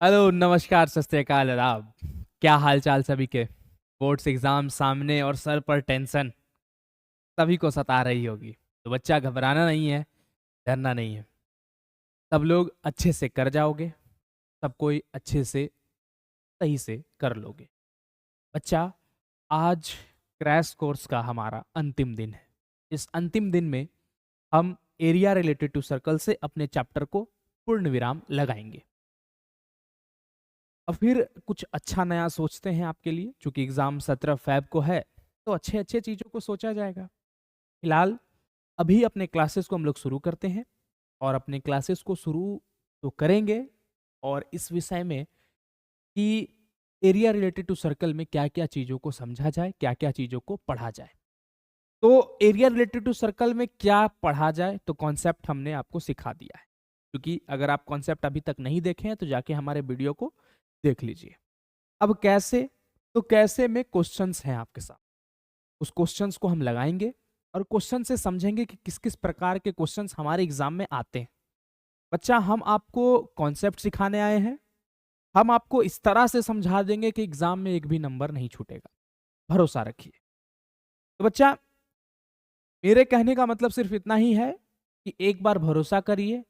Hello, नमस्कार, सत श्री अकाल, आदाब। क्या हाल चाल सभी के। बोर्ड्स एग्जाम सामने और सर पर टेंशन सभी को सता रही होगी। तो बच्चा, घबराना नहीं है, डरना नहीं है। सब लोग अच्छे से कर जाओगे, सब कोई अच्छे से सही से कर लोगे। बच्चा, आज क्रैश कोर्स का हमारा अंतिम दिन है। इस अंतिम दिन में हम एरिया रिलेटेड टू सर्कल से अपने चैप्टर को पूर्ण विराम लगाएंगे। अब फिर कुछ अच्छा नया सोचते हैं आपके लिए, क्योंकि एग्जाम 17 फेब को है, तो अच्छे अच्छे चीजों को सोचा जाएगा। फिलहाल अभी अपने क्लासेस को हम लोग शुरू करते हैं, और अपने क्लासेस को शुरू तो करेंगे और इस विषय में कि एरिया रिलेटेड टू सर्कल में क्या क्या चीजों को समझा जाए, क्या क्या चीजों को पढ़ा जाए। तो एरिया रिलेटेड टू सर्कल में क्या पढ़ा जाए, तो कॉन्सेप्ट हमने आपको सिखा दिया है। क्योंकि अगर आप कॉन्सेप्ट अभी तक नहीं देखे हैं तो जाके हमारे वीडियो को देख लीजिए। अब कैसे, तो कैसे में क्वेश्चंस हैं आपके साथ, उस क्वेश्चंस को हम लगाएंगे और क्वेश्चन से समझेंगे कि किस किस प्रकार के क्वेश्चंस हमारे एग्जाम में आते हैं। बच्चा, हम आपको कॉन्सेप्ट सिखाने आए हैं, हम आपको इस तरह से समझा देंगे कि एग्जाम में एक भी नंबर नहीं छूटेगा, भरोसा रखिए। तो बच्चा, मेरे कहने का मतलब सिर्फ इतना ही है कि एक बार भरोसा करिए,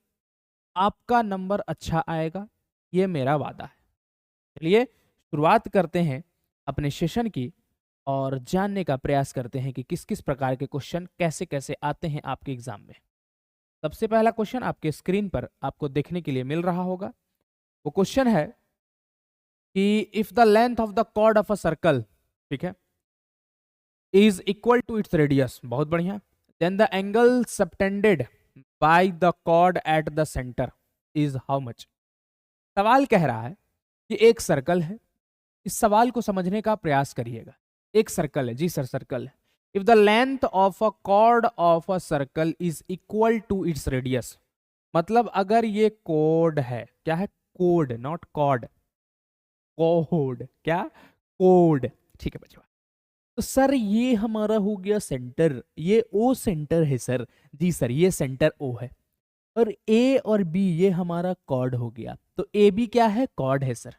आपका नंबर अच्छा आएगा, ये मेरा वादा है। चलिए शुरुआत करते हैं अपने सेशन की, और जानने का प्रयास करते हैं कि किस किस प्रकार के क्वेश्चन कैसे कैसे आते हैं आपके एग्जाम में। सबसे पहला क्वेश्चन आपके स्क्रीन पर आपको देखने के लिए मिल रहा होगा। वो क्वेश्चन है कि if the length of the chord of a circle, ठीक है, is equal to its radius, बहुत बढ़िया, then the angle subtended by the chord at the centre is how much. सवाल कह रहा है कि एक सर्कल है, इस सवाल को समझने का प्रयास करिएगा। एक सर्कल है, जी सर सर्कल है। If the length of a chord of a circle is equal to its radius, मतलब अगर ये कोड है, क्या है, कोड, नॉट कॉर्ड, कोड, क्या, कोड, ठीक है बच्चों। तो सर ये हमारा हो गया सेंटर, ये ओ सेंटर है सर। जी सर, ये सेंटर ओ है, और ए और बी ये हमारा कॉर्ड हो गया। तो ए बी क्या है, कॉर्ड है सर।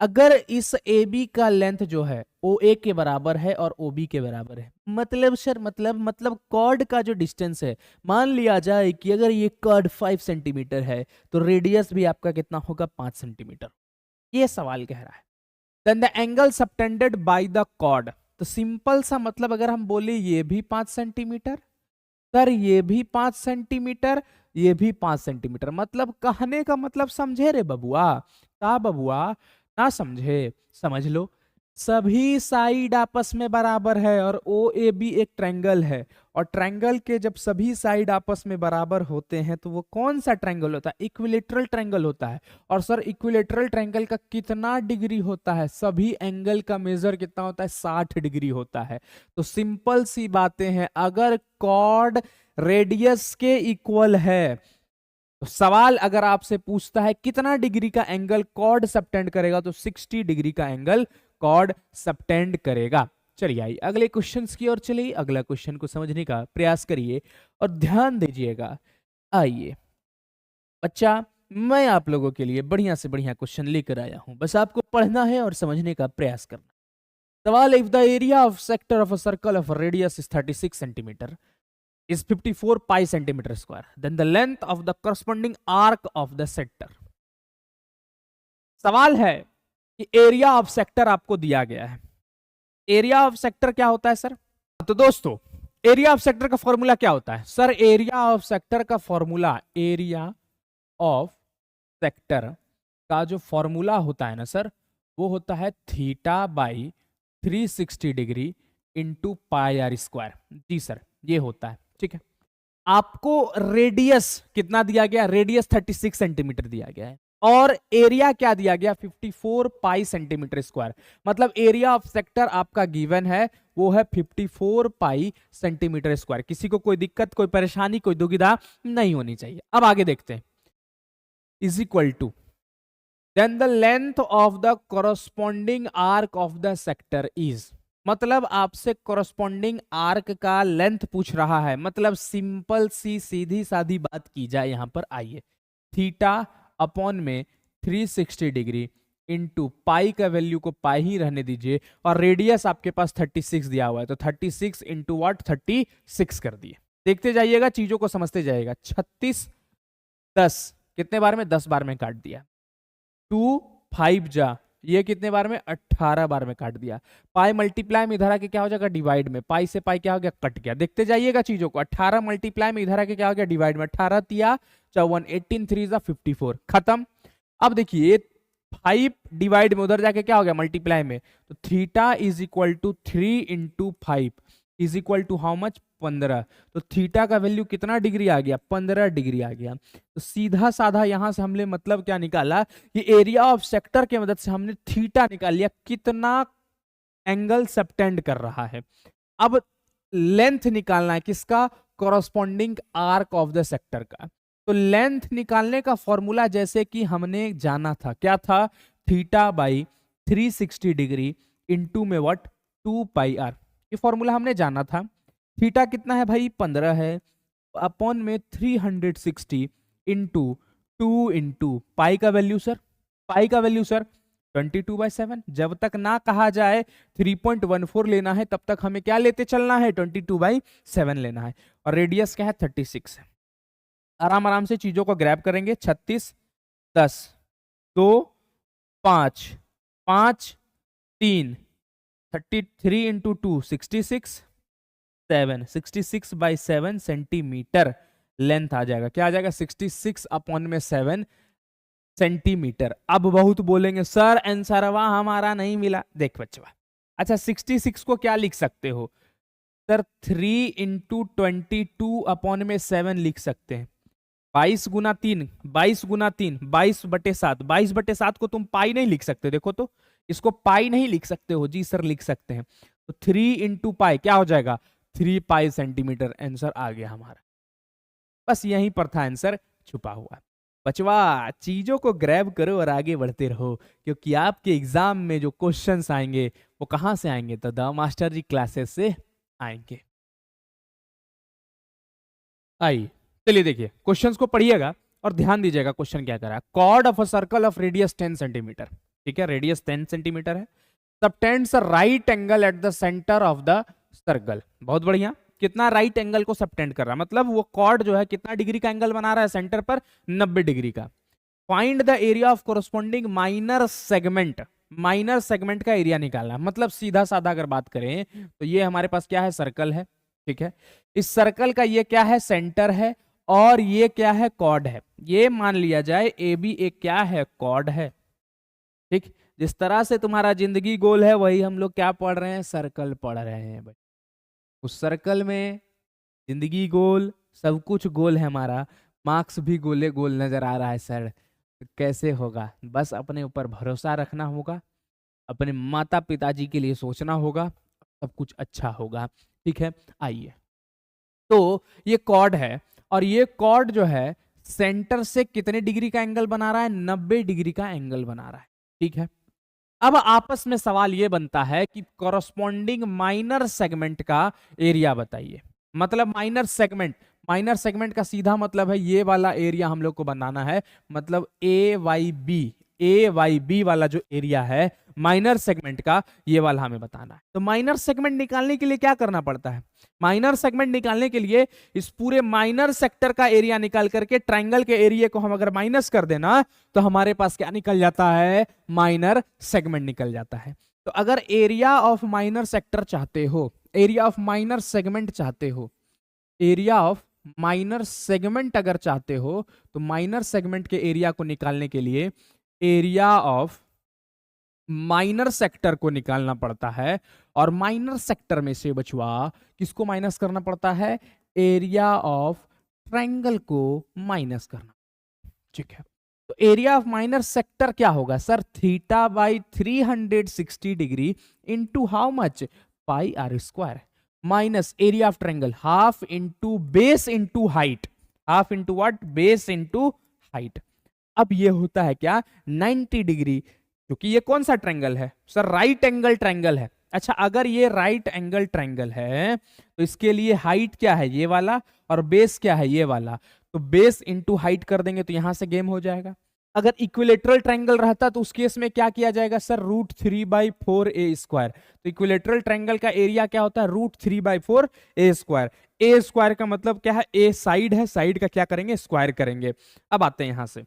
अगर इस ए बी का लेंथ जो है ओ ए के बराबर है और ओ बी के बराबर है, मतलब सर मतलब कॉर्ड का जो डिस्टेंस है, मान लिया जाए कि अगर ये कॉर्ड 5 सेंटीमीटर है तो रेडियस भी आपका कितना होगा, 5 सेंटीमीटर। ये सवाल कह रहा है। Then the angle subtended by the chord, तो सिंपल सा मतलब अगर हम बोले ये भी 5 सेंटीमीटर, सर ये भी 5 सेंटीमीटर, ये भी 5 सेंटीमीटर, मतलब कहने का मतलब समझे रे बबुआ, का बबुआ, ना समझे, समझ लो। सभी साइड आपस में बराबर है, और ओ ए बी एक ट्रायंगल है, और ट्रायंगल के जब सभी साइड आपस में बराबर होते हैं तो वो कौन सा ट्रायंगल होता है, इक्विलेटरल ट्रायंगल होता है। और सर इक्विलेटरल ट्रायंगल का कितना डिग्री होता है, सभी एंगल का मेजर कितना होता है, 60 डिग्री होता है। तो सिंपल सी बातें हैं, अगर कॉर्ड रेडियस के इक्वल है, तो सवाल अगर आपसे पूछता है कितना डिग्री का एंगल कॉर्ड सबटेंड करेगा, तो 60 डिग्री का एंगल कॉर्ड सबटेंड करेगा। चलिए आइए अगले क्वेश्चन की ओर चलिए, अगला क्वेश्चन को समझने का प्रयास करिए और ध्यान दीजिएगा। आइए बच्चा, मैं आप लोगों के लिए बढ़िया से बढ़िया क्वेश्चन लेकर आया हूं, बस आपको पढ़ना है और समझने का प्रयास करना। सवाल, if the area of sector of a circle of radius is 36 centimetre is 54 pi centimeter square, then the length of the corresponding arc of the sector। सवाल है कि एरिया ऑफ सेक्टर आपको दिया गया है। एरिया ऑफ सेक्टर क्या होता है सर? तो दोस्तों, एरिया ऑफ सेक्टर का फॉर्मूला क्या होता है सर? एरिया ऑफ सेक्टर का फॉर्मूला, एरिया ऑफ सेक्टर का जो फॉर्मूला होता है ना सर, वो होता है theta by 360 degree into pi are square. जी सर, ये होता है, ठीक है। आपको रेडियस कितना दिया गया, रेडियस 36 सेंटीमीटर दिया गया है, और एरिया क्या दिया गया, 54 पाई सेंटीमीटर स्क्वायर। मतलब एरिया ऑफ सेक्टर आपका गिवन है, वो है 54 पाई सेंटीमीटर स्क्वायर। किसी को कोई दिक्कत, कोई परेशानी, कोई दुविधा नहीं होनी चाहिए। अब आगे देखते हैं। Is equal to, then the length of the corresponding arc of the sector is, मतलब आपसे कोरोस्पॉन्डिंग आर्क का लेंथ पूछ रहा है। मतलब सिंपल सी सीधी सादी बात की जाए, यहां पर आइए, थीटा अपॉन में 360 डिग्री इंटू पाई का वैल्यू को पाई ही रहने दीजिए, और रेडियस आपके पास 36 दिया हुआ है, तो 36 इंटू वाट 36 कर दिए। देखते जाइएगा, चीजों को समझते जाइएगा। 36 10 कितने बार में? 10 बार में काट दिया। 2 5 जा, ये कितने बार में? 18 बार में काट दिया। पाई मल्टीप्लाई में इधर आके क्या हो जाएगा? डिवाइड में। पाई से पाई क्या हो गया? कट गया। देखते जाइएगा चीजों को। 18 मल्टीप्लाई में इधर आके क्या हो गया? डिवाइड में। 18 तिया 54, 18 3 54, खत्म। अब देखिए 5 डिवाइड में उधर जाके क्या हो गया? मल्टीप्लाई में। तो theta is equal to 3 into 5 is equal to how much? 15। तो थीटा का वैल्यू कितना डिग्री आ गया? 15 डिग्री आ गया। तो सीधा साधा यहां से हमने मतलब क्या निकाला कि एरिया ऑफ सेक्टर की मदद से हमने थीटा निकाल लिया, कितना एंगल सबटेंड कर रहा है। अब लेंथ निकालना है किसका? Corresponding arc of the sector का। तो लेंथ निकालने का फॉर्मूला जैसे कि हमने जाना था, क्या था? थीटा बाई 360 डिग्री इंटू में व्हाट? 2 pi r. ये फॉर्मूला हमने जाना था। थीटा कितना है भाई? 15 है, अपॉन में 360 इंटू 2 इंटू पाई का वैल्यू सर, पाई का वैल्यू सर 22/7। जब तक ना कहा जाए 3.14 लेना है, तब तक हमें क्या लेते चलना है? 22/7 लेना है। और रेडियस क्या है? 36 है। आराम आराम से चीजों को ग्रैब करेंगे। 36 10 2 5 5 3 33 इंटू 2 66 7 66/7 सेंटीमीटर लेंथ आ जाएगा। क्या आ जाएगा? 66 अपॉन में 7 सेंटीमीटर। अब बहुत बोलेंगे सर आंसरवा हमारा नहीं मिला। देख बच्चा, अच्छा 66 को क्या लिख सकते हो सर? 3 इंटू 22 अपॉन में 7 लिख सकते हैं। 22 गुना 3 22 गुना 3 22/7। 22/7 को तुम पाई नहीं लिख सकते। देखो तो, इसको पाई नहीं लिख सकते हो। जी सर लिख सकते हैं। तो 3 इंटू पाई क्या हो जाएगा? 3 पाई सेंटीमीटर। आंसर आ गया हमारा। बस यहीं पर था आंसर छुपा हुआ। बचवा, चीजों को ग्रैब करो और आगे बढ़ते रहो, क्योंकि आपके एग्जाम में जो क्वेश्चंस आएंगे वो कहां से आएंगे? तो द मास्टर जी क्लासेस से आएंगे। आइए चलिए देखिए, क्वेश्चंस को पढ़िएगा और ध्यान दीजिएगा क्वेश्चन क्या कर रहा है। Chord of a circle of radius 10 centimetre, ठीक है, रेडियस 10 सेंटीमीटर है, subtends a right angle at the centre of the circle. बहुत बढ़िया। कितना राइट एंगल को सबटेंड कर रहा है? मतलब वो कॉर्ड जो है कितना डिग्री का एंगल बना रहा है सेंटर पर? 90 डिग्री का। Find the area of corresponding minor segment. Minor segment का एरिया निकालना है। मतलब सीधा साधा अगर बात करें तो ये हमारे पास क्या है? सर्कल है, ठीक है। इस सर्कल का ये क्या है? सेंटर है, और ये क्या है? कॉर्ड है। ये मान लिया जाए ए बी एक क्या है? कॉर्ड है, ठीक। जिस तरह से तुम्हारा जिंदगी गोल है, वही हम लोग क्या पढ़ रहे हैं? सर्कल पढ़ रहे हैं भाई। उस सर्कल में जिंदगी गोल, सब कुछ गोल है हमारा। मार्क्स भी गोले गोल नजर आ रहा है सर, कैसे होगा? बस अपने ऊपर भरोसा रखना होगा, अपने माता पिताजी के लिए सोचना होगा, सब कुछ अच्छा होगा, ठीक है। आइए, तो ये कॉर्ड है, और ये कॉर्ड जो है सेंटर से कितने डिग्री का एंगल बना रहा है? 90 डिग्री का एंगल बना रहा है, ठीक है। अब आपस में सवाल ये बनता है कि कॉरस्पॉन्डिंग माइनर सेगमेंट का एरिया बताइए। मतलब माइनर सेगमेंट का सीधा मतलब है ये वाला एरिया हम लोग को बनाना है। मतलब ए वाई बी वाला जो एरिया है माइनर सेगमेंट का, ये वाला हमें बताना है। तो माइनर सेगमेंट निकालने के लिए क्या करना पड़ता है? माइनर सेगमेंट निकालने के लिए इस पूरे माइनर सेक्टर का एरिया निकाल करके ट्राइंगल के एरिया को हम अगर माइनस कर देना, तो हमारे पास क्या निकल जाता है? माइनर सेगमेंट निकल जाता है। तो अगर एरिया ऑफ माइनर सेक्टर चाहते हो, एरिया ऑफ माइनर सेगमेंट चाहते हो, एरिया ऑफ माइनर सेगमेंट अगर चाहते हो, तो माइनर सेगमेंट के एरिया को निकालने के लिए एरिया ऑफ माइनर सेक्टर को निकालना पड़ता है। और माइनर सेक्टर में से बचवा किसको माइनस करना पड़ता है? एरिया ऑफ ट्रायंगल को माइनस करना, ठीक है। तो एरिया ऑफ माइनर सेक्टर क्या होगा sir? Theta by 360 degree into how much? Pi are square, minus area of triangle half into base into height. Half into what? Base into height. अब ये होता है क्या? 90 डिग्री, क्योंकि ये कौन सा ट्रायंगल है सर? राइट एंगल ट्रायंगल है। अच्छा, अगर ये राइट एंगल ट्रायंगल है तो इसके लिए हाइट क्या है? ये वाला, और बेस क्या है? ये वाला। तो बेस इंटू हाइट कर देंगे तो यहां से गेम हो जाएगा। अगर इक्विलेटरल ट्रायंगल रहता तो उस केस में क्या किया जाएगा सर, √3/4 a²। तो इक्विलेटरल ट्रायंगल का एरिया क्या होता है, √3/4 a²। a² का मतलब क्या है, ए साइड है, साइड का क्या करेंगे, स्क्वायर करेंगे। अब आते हैं यहां से,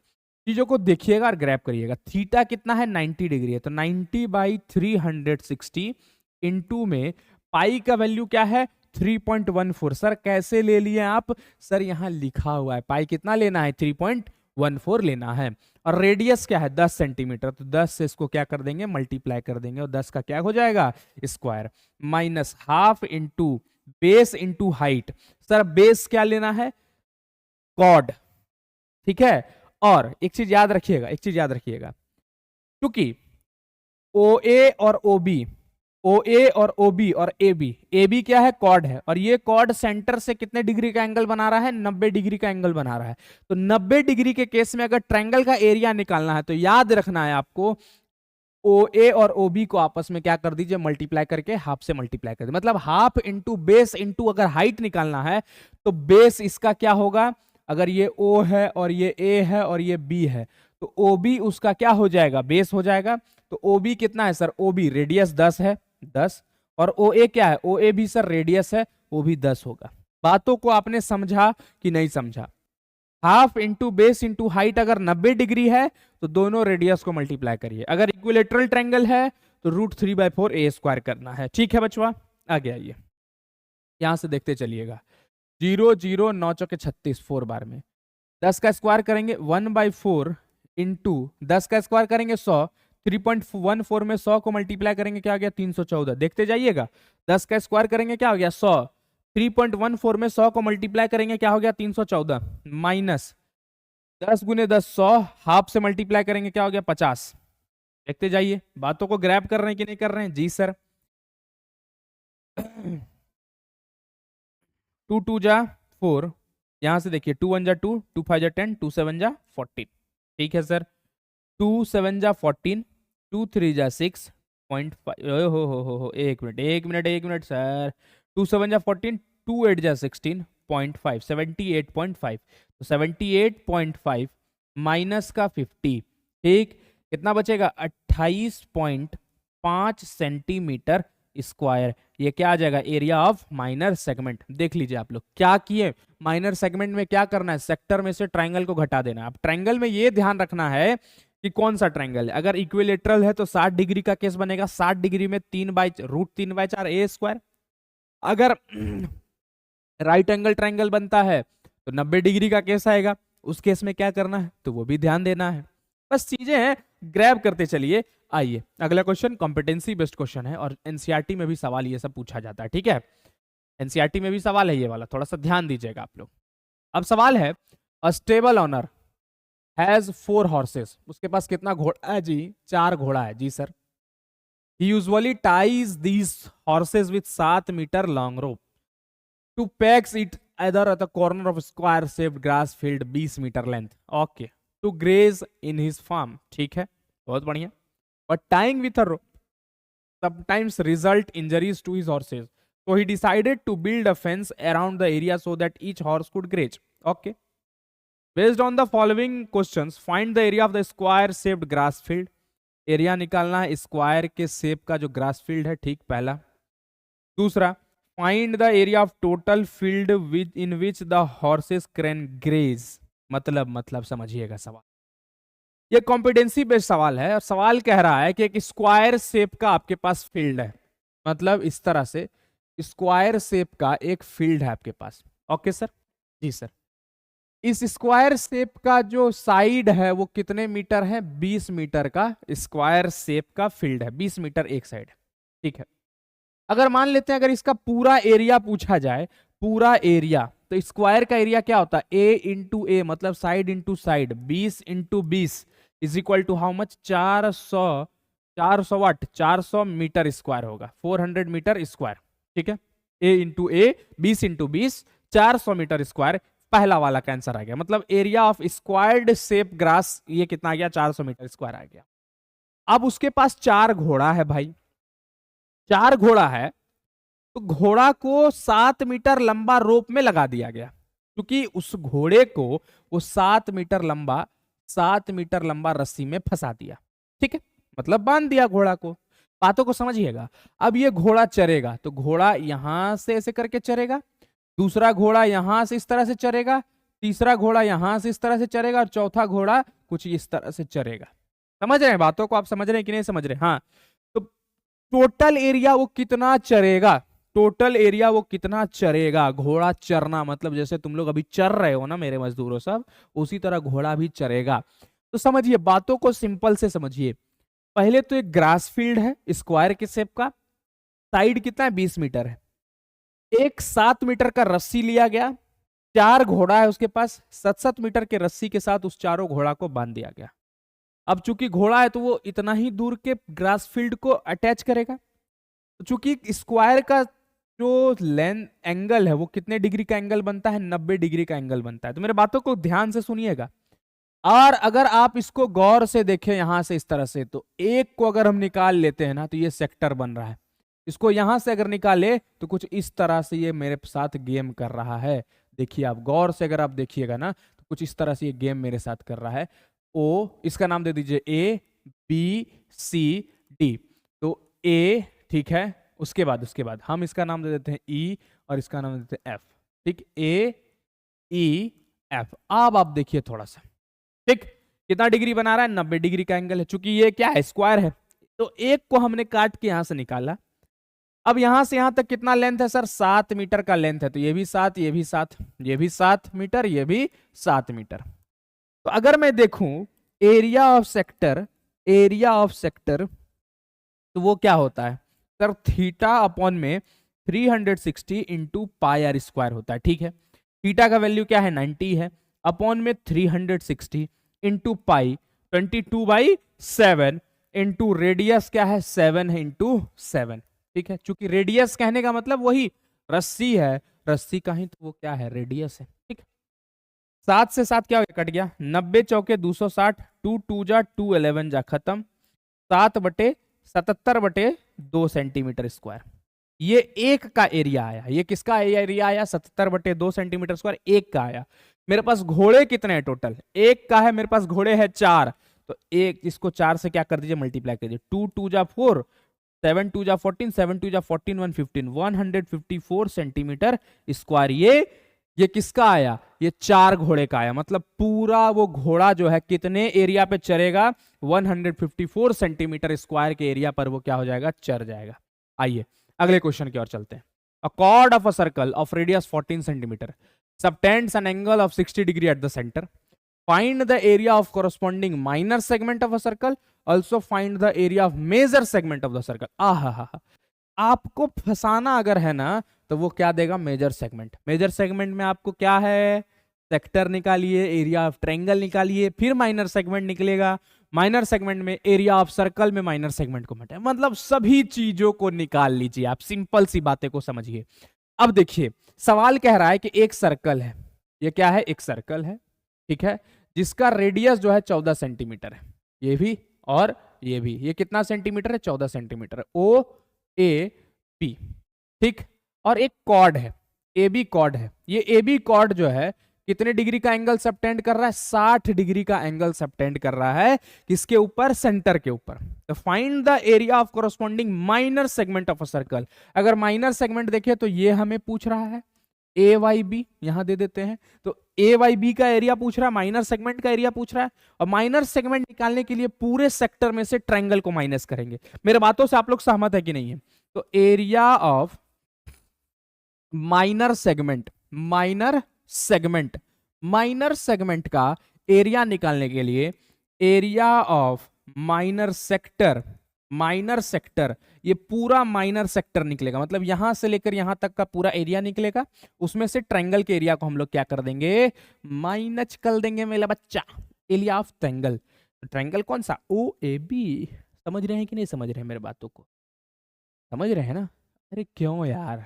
चीजों को देखिएगा और ग्रैप करिएगा। थीटा कितना है, 90 डिग्री है, तो 90/360 इंटू में पाई का वैल्यू क्या है, 3.14। सर कैसे ले लिए आप, सर यहाँ लिखा हुआ है पाई कितना लेना है, 3.14 लेना है, और रेडियस क्या है 10 सेंटीमीटर, तो 10 से इसको क्या कर देंगे, मल्टीप्लाई कर देंगे, और 10 का क्या हो जाएगा, square, minus half into base into height. Sir base क्या लेना है, कॉड, ठीक है। और एक चीज याद रखिएगा, एक चीज याद रखिएगा, क्योंकि ओ ए और ओ बी, ओ ए और ओ बी और ए बी, ए बी क्या है, कॉर्ड है, और ये कॉर्ड सेंटर से कितने डिग्री का एंगल बना रहा है, 90 डिग्री का एंगल बना रहा है। तो 90 डिग्री के केस में अगर ट्रायंगल का एरिया निकालना है तो याद रखना है आपको, ओ ए और ओ बी को आपस में क्या कर दीजिए, मल्टीप्लाई करके हाफ से मल्टीप्लाई कर दीजिए, मतलब हाफ इंटू बेस इंटू अगर हाइट निकालना है तो बेस इसका क्या होगा, अगर ये ओ है और ये ए है और ये बी है, तो ओ बी उसका क्या हो जाएगा, बेस हो जाएगा। तो ओ बी कितना है सर, ओ बी रेडियस 10 है, 10, और ओ ए क्या है, ओ ए भी सर रेडियस है, वो भी 10 होगा। बातों को आपने समझा कि नहीं समझा, half into base into height अगर 90 डिग्री है तो दोनों रेडियस को मल्टीप्लाई करिए, अगर इक्विलेटरल ट्रायंगल है तो √3/4 a² करना है, ठीक है बचवा। आगे आइए, यहां से देखते चलिएगा, 0 0 9 चौके 36, 4 बार में 10 का स्क्वायर करेंगे 1/4 इंटू 10 का स्क्वायर करेंगे 100, 3.14 में 100 को मल्टीप्लाई करेंगे क्या हो गया, 314, देखते जाइएगा, 10 का स्क्वायर करेंगे क्या हो गया 100, 3.14 में 100 को मल्टीप्लाई करेंगे क्या हो गया 314, माइनस 10 गुने 10 100, हाफ से मल्टीप्लाई करेंगे क्या हो गया 50। देखते जाइए, बातों को ग्रैब कर रहे हैं कि नहीं कर रहे हैं, जी सर। 2 2 जा 4, यहां से देखिए 2 1 जा 2, 2 5 जा 10, 2 7 जा 14, ठीक है सर। 2 7 जा 14, 2 3 जा 6.5, हो एक मिनट एक मिनट एक मिनट सर, 2 7 जा 14, 2 8 जा 16.5, 78.5, तो 78.5 माइनस का 50, ठीक, कितना बचेगा 28.5 सेंटीमीटर स्क्वायर। ये क्या आ जाएगा, एरिया ऑफ माइनर सेगमेंट। देख लीजिए आप लोग क्या किए, माइनर सेगमेंट में क्या करना है, सेक्टर में से ट्रायंगल को घटा देना है। अब ट्रायंगल में ये ध्यान रखना है कि कौन सा ट्रायंगल है, अगर इक्विलेटरल है तो 60 डिग्री का केस बनेगा, 60 डिग्री में √3/4 a²। अगर राइट एंगल ट्रायंगल बनता है तो 90 डिग्री का केस आएगा, उस केस में क्या करना है तो वो भी ध्यान देना है। बस चीजें हैं, ग्रैब करते चलिए। आइए अगला क्वेश्चन कॉम्पिटेंसी बेस्ड क्वेश्चन है, और एनसीईआरटी में भी सवाल ये सब पूछा जाता है, ठीक है, एनसीईआरटी में भी सवाल है ये वाला, थोड़ा सा ध्यान दीजिएगा आप लोग। अब सवाल है, a stable owner has 4 horses, उसके पास कितना घोड़ा है जी, 4 घोड़ा है जी sir. He usually ties these horses with 7 metre long rope to pegs it either at the corner of square shaped grass field 20 metre length, okay, to graze in his farm, ठीक है, बहुत बढ़िया। But tying with a rope sometimes result injuries to his horses, so he decided to build a fence around the area so that each horse could graze, okay। Based on the following questions, find the area of the square shaped grass field। Area निकालना है square के shape का जो grass field है, ठीक, पहला। दूसरा, find the area of total field within which the horses can graze, मतलब समझिएगा सवाल, ये कॉम्पिटेंसी बेस्ड सवाल है, और सवाल कह रहा है कि एक स्क्वायर शेप का आपके पास फील्ड है, मतलब इस तरह से स्क्वायर शेप का एक फील्ड है आपके पास, ओके सर, जी सर। इस स्क्वायर शेप का जो साइड है वो कितने मीटर है, 20 मीटर का स्क्वायर शेप का फील्ड है, 20 मीटर एक साइड, ठीक है। अगर मान लेते हैं अगर इसका पूरा एरिया पूछा जाए, पूरा एरिया, तो स्क्वायर का एरिया क्या होता है, ए इंटू ए, मतलब side into side, 20 into 20 is equal to how much, 400 what, 400 metre square होगा, 400 मीटर स्क्वायर, ठीक है। A into a, 20 into 20, 400 metre square, पहला वाला का आंसर आ गया, मतलब area of squared shape grass ये कितना आ गया, 400 मीटर स्क्वायर आ गया। अब उसके पास 4 घोड़ा है भाई, 4 घोड़ा है, तो घोड़ा को 7 मीटर लंबा रोप में लगा दिया गया, क्योंकि उस घोड़े को वो 7 मीटर लंबा 7 मीटर लंबा रस्सी में फंसा दिया, ठीक है, मतलब बांध दिया घोड़ा को। बातों को समझिएगा। अब ये घोड़ा चरेगा तो घोड़ा यहां से ऐसे करके चरेगा, दूसरा घोड़ा यहां से इस तरह से चरेगा, तीसरा घोड़ा यहां से इस तरह से चरेगा, और चौथा घोड़ा कुछ इस तरह से चरेगा। समझ रहे हैं बातों को? आप समझ रहे हैं कि नहीं समझ रहे? हाँ। तो टोटल एरिया वो कितना चरेगा, टोटल एरिया वो कितना चरेगा? घोड़ा चरना मतलब जैसे तुम लोग अभी चर रहे हो ना मेरे मजदूरों सब, उसी तरह घोड़ा भी चरेगा। तो समझिए, बातों को सिंपल से समझिए। पहले तो एक ग्रास फील्ड है स्क्वायर के शेप का, साइड कितना है 20 मीटर है, एक 7 मीटर का रस्सी लिया गया, 4 घोड़ा है उसके पास, 7-7 मीटर के रस्सी के साथ उस चारों घोड़ा को बांध दिया गया। अब चूंकि घोड़ा है तो वो इतना ही दूर के ग्रास फील्ड को अटैच करेगा। तो चूंकि स्क्वायर का जो लेंथ एंगल है वो कितने डिग्री का एंगल बनता है? 90 डिग्री का एंगल बनता है। तो मेरे बातों को ध्यान से सुनिएगा। और अगर आप इसको गौर से देखें यहां से इस तरह से, तो एक को अगर हम निकाल लेते हैं ना तो ये सेक्टर बन रहा है। इसको यहां से अगर निकाले तो कुछ इस तरह से ये मेरे साथ गेम कर रहा है। देखिए आप गौर से अगर आप देखिएगा ना तो कुछ इस तरह से ये गेम मेरे साथ कर रहा है। ओ, इसका नाम दे दीजिए ए बी सी डी। तो ए, ठीक है, उसके बाद हम इसका नाम दे देते हैं ई, और इसका नाम दे देते हैं एफ। ठीक, ए ई एफ। अब आप देखिए थोड़ा सा, ठीक, कितना डिग्री बना रहा है? 90 डिग्री का एंगल है। चूंकि ये क्या है? स्क्वायर है, तो एक को हमने काट के यहां से निकाला। अब यहां से यहां तक कितना लेंथ है सर? 7 मीटर का लेंथ है। तो ये भी 7, ये भी 7, ये भी 7 मीटर, ये भी 7 मीटर। तो अगर मैं देखूं area of sector, area of sector, तो वो क्या होता है सर? थीटा अपॉन में 360 इंटू पाई आर स्क्वायर होता है। ठीक है, थीटा का वैल्यू क्या है? 90 है, अपॉन में 360 इंटू पाई 22/7 इंटू रेडियस क्या है? 7 है इंटू 7। ठीक है, चूंकि रेडियस कहने का मतलब वही रस्सी है, रस्सी का ही तो वो क्या है? रेडियस है। ठीक, 7 से 7 क्या हो गया? कट गया। 90 चौके 260, 2 2 जा 2 11 जा खत्म। 7/77/2 सेंटीमीटर स्क्वायर। ये एक का एरिया आया। ये किसका एरिया आया? 77/2 सेंटीमीटर स्क्वायर एक का आया। मेरे पास घोड़े कितने हैं टोटल? एक का है, मेरे पास घोड़े है 4। तो एक, इसको 4 से क्या कर दीजिए? मल्टीप्लाई कर दीजिए। 2 2 जा 4, 7 2 जा 14, 7 2 जा 14, 115, 154 सेंटीमीटर स्क्वायर। ये किसका आया? ये 4 घोड़े का आया। मतलब पूरा वो घोड़ा जो है कितने एरिया पे चरेगा? 154 सेंटीमीटर स्क्वायर के एरिया पर वो क्या हो जाएगा? चर जाएगा। आइए अगले क्वेश्चन की ओर चलते हैं। A chord of a circle of radius 14 centimetre subtends an angle of 60 degree at the centre. Find the area of corresponding minor segment of a circle, also find the area of major segment of the circle. आहा, आपको फंसाना अगर है ना तो वो क्या देगा? Major segment. Major segment में आपको क्या है? सेक्टर निकालिए, एरिया ऑफ ट्रायंगल निकालिए, फिर माइनर सेगमेंट निकलेगा। माइनर सेगमेंट में एरिया ऑफ सर्कल में माइनर सेगमेंट को हटाए, मतलब सभी चीजों को निकाल लीजिए आप। सिंपल सी बातें को समझिए। अब देखिए सवाल कह रहा है कि एक सर्कल है, ये क्या है? एक सर्कल है, ठीक है, जिसका रेडियस जो है 14 सेंटीमीटर है। ये भी और ये भी। ये कितना सेंटीमीटर है? 14 सेंटीमीटर है। ओ ए बी, ठीक, और एक कॉर्ड है, ए बी कॉर्ड है। ये ए बी कॉर्ड जो है कितने डिग्री का एंगल सबटेंड कर रहा है? 60 डिग्री का एंगल सबटेंड कर रहा है। किसके ऊपर? सेंटर के ऊपर। तो find the area of corresponding minor segment of a circle. अगर माइनर सेगमेंट देखें तो ये हमें पूछ रहा है ए वाई बी, यहां दे देते हैं। तो ए वाई बी का एरिया पूछ रहा है, माइनर सेगमेंट का एरिया पूछ रहा है। और माइनर सेगमेंट निकालने के लिए पूरे सेक्टर में से ट्रायंगल को माइनस करेंगे। मेरे बातों से आप लोग सहमत है कि नहीं है? तो area of minor segment, minor segment, minor segment का एरिया निकालने के लिए area of minor sector, minor sector, ये पूरा माइनर सेक्टर निकलेगा। मतलब यहां से लेकर यहां तक का पूरा एरिया निकलेगा। उसमें से ट्रायंगल के एरिया को हम लोग क्या कर देंगे? माइनस कर देंगे मेरा बच्चा। एरिया ऑफ ट्रायंगल, ट्रायंगल कौन सा? ओ ए बी। समझ रहे हैं कि नहीं समझ रहे हैं मेरे बातों को? समझ रहे हैं ना? अरे क्यों यार,